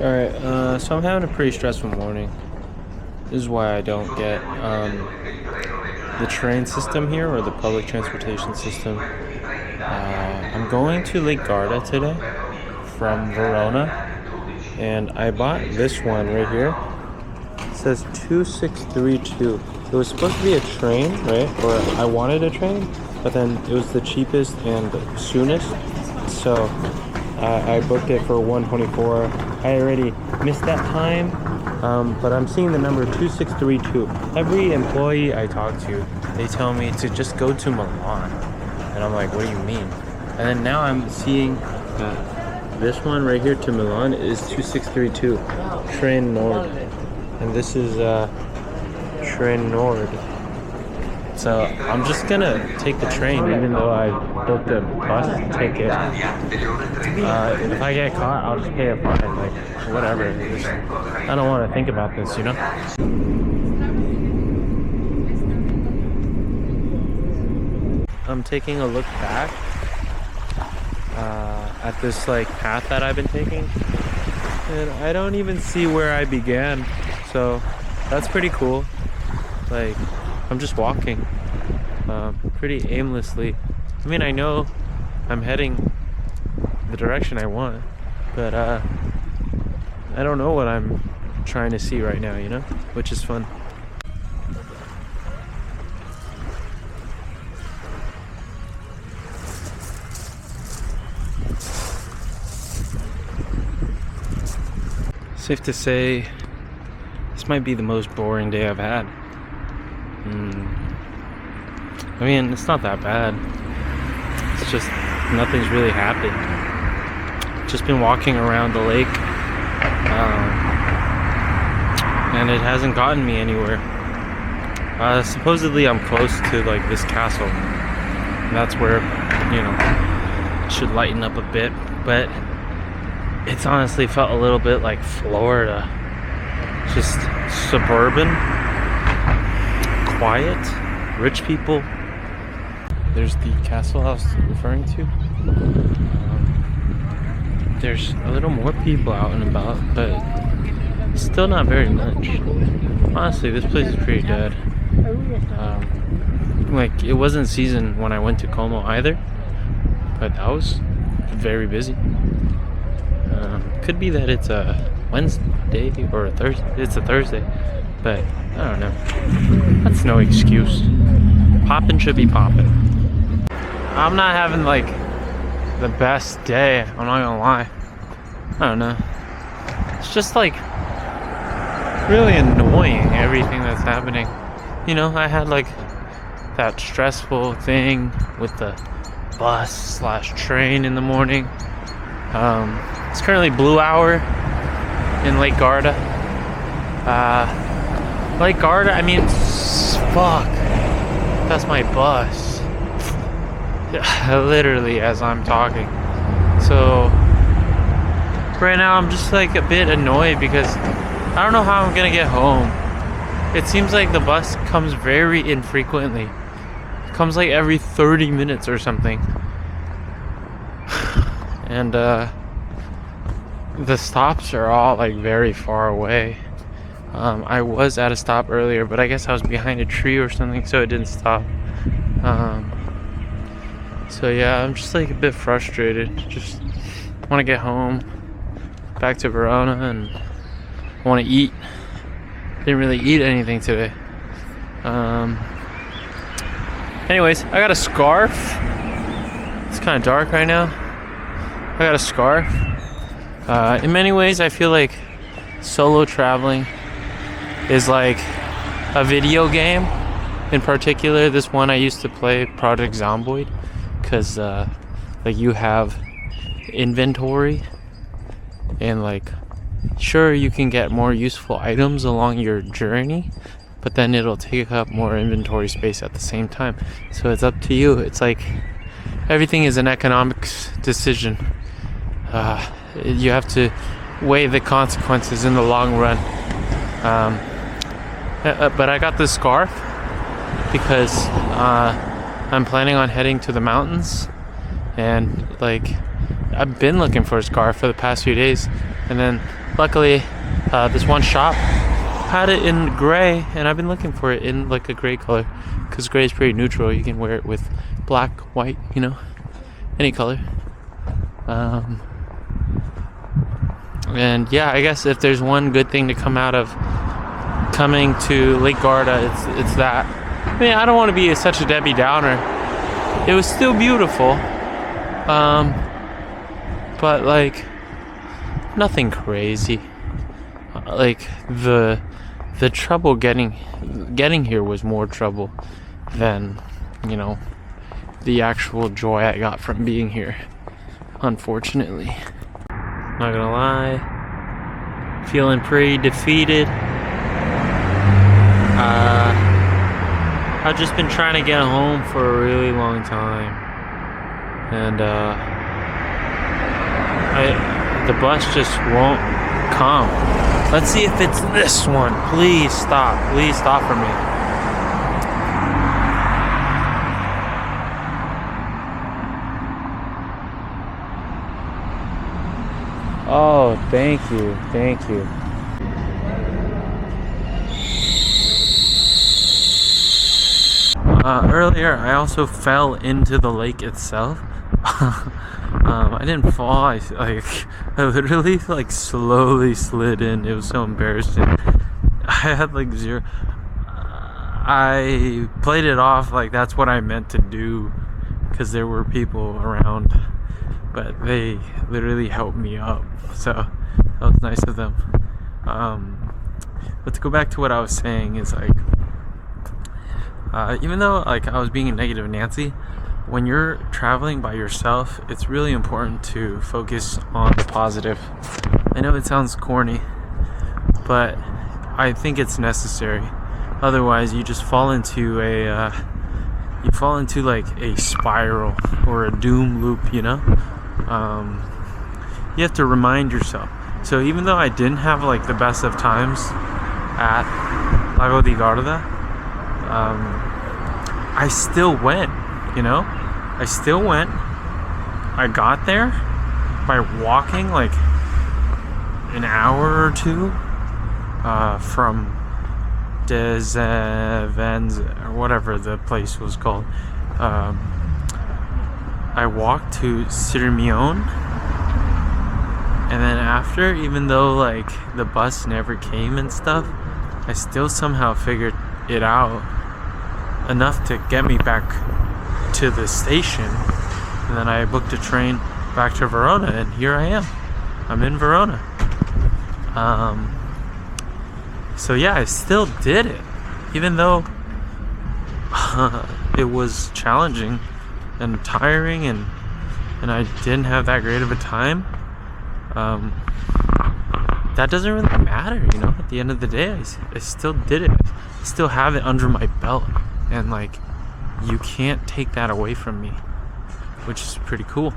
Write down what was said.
Alright, so I'm having a pretty stressful morning. This is why I don't get the train system here or the public transportation system. I'm going to Lake Garda today from Verona, and I bought this one right here. It says 2632. It was supposed to be a train, right? Or I wanted a train, but then it was the cheapest and the soonest. So I booked it for 124. I already missed that time, but I'm seeing the number 2632. Every employee I talk to, they tell me to just go to Milan. And I'm like, what do you mean? And then now I'm seeing this one right here to Milan is 2632, Train Nord. And this is Train Nord. So I'm just gonna take the train, even though I booked a bus ticket. If I get caught, I'll just pay a fine, like whatever. I don't want to think about this, you know. I'm taking a look back at this like path that I've been taking, and I don't even see where I began. So that's pretty cool. Like, I'm just walking pretty aimlessly. I mean, I know I'm heading the direction I want, but I don't know what I'm trying to see right now, you know, which is fun. Safe to say, this might be the most boring day I've had. I mean, it's not that bad. It's just nothing's really happened. Just been walking around the lake, and it hasn't gotten me anywhere. Supposedly I'm close to like this castle. That's where, you know, it should lighten up a bit, but it's honestly felt a little bit like Florida. Just suburban, quiet, rich people. There's the castle I was referring to. There's a little more people out and about, but still not very much. Honestly, this place is pretty dead. Like, it wasn't season when I went to Como either, but I was very busy. Could be that it's a Wednesday or a Thursday. It's a Thursday, but I don't know. That's no excuse. Poppin' should be poppin'. I'm not having like the best day, I'm not gonna lie. I don't know. It's just like really annoying, everything that's happening. You know, I had like that stressful thing with the bus / train in the morning. It's currently blue hour in Lake Garda. Lake Garda, I mean, fuck. That's my bus. Literally as I'm talking. So right now I'm just like a bit annoyed because I don't know how I'm gonna get home. It seems like the bus comes very infrequently. It comes like every 30 minutes or something. And the stops are all like very far away. I was at a stop earlier, but I guess I was behind a tree or something, so it didn't stop. So yeah, I'm just like a bit frustrated. Just want to get home, back to Verona, and want to eat. Didn't really eat anything today. Anyways, I got a scarf. It's kind of dark right now. I got a scarf. In many ways, I feel like solo traveling is like a video game. In particular, this one I used to play, Project Zomboid, because like you have inventory and like sure you can get more useful items along your journey, but then it'll take up more inventory space at the same time. So it's up to you. It's like everything is an economics decision. You have to weigh the consequences in the long run. But I got this scarf because I'm planning on heading to the mountains, and like I've been looking for a scarf for the past few days, and then luckily, this one shop had it in gray, and I've been looking for it in like a gray color, because gray is pretty neutral. You can wear it with black, white, you know, any color. And yeah, I guess if there's one good thing to come out of coming to Lake Garda, it's that. I mean, I don't want to be such a Debbie Downer. It was still beautiful, but like nothing crazy. Like the trouble getting here was more trouble than, you know, the actual joy I got from being here, unfortunately. Not gonna lie, feeling pretty defeated. I've just been trying to get home for a really long time, and the bus just won't come. Let's see if it's this one. Please stop for me. Oh, thank you. Earlier, I also fell into the lake itself. I didn't fall. I literally like slowly slid in. It was so embarrassing. I had like zero. I played it off like that's what I meant to do, because there were people around, but they literally helped me up, so that was nice of them. But to go back to what I was saying is like, even though like I was being a negative Nancy, when you're traveling by yourself, it's really important to focus on the positive. I know it sounds corny, but I think it's necessary. Otherwise, you just fall into like a spiral or a doom loop, you know? You have to remind yourself. So even though I didn't have like the best of times at Lago di Garda, I still went, you know? I got there by walking like an hour or two from Des Vans, or whatever the place was called. I walked to Sirmione, and then after, even though like the bus never came and stuff, I still somehow figured it out enough to get me back to the station, and then I booked a train back to Verona, and here I am. I'm in Verona. So yeah, I still did it, even though it was challenging and tiring, and I didn't have that great of a time. That doesn't really matter, you know. At the end of the day, I still did it. I still have it under my belt, and like, you can't take that away from me, which is pretty cool.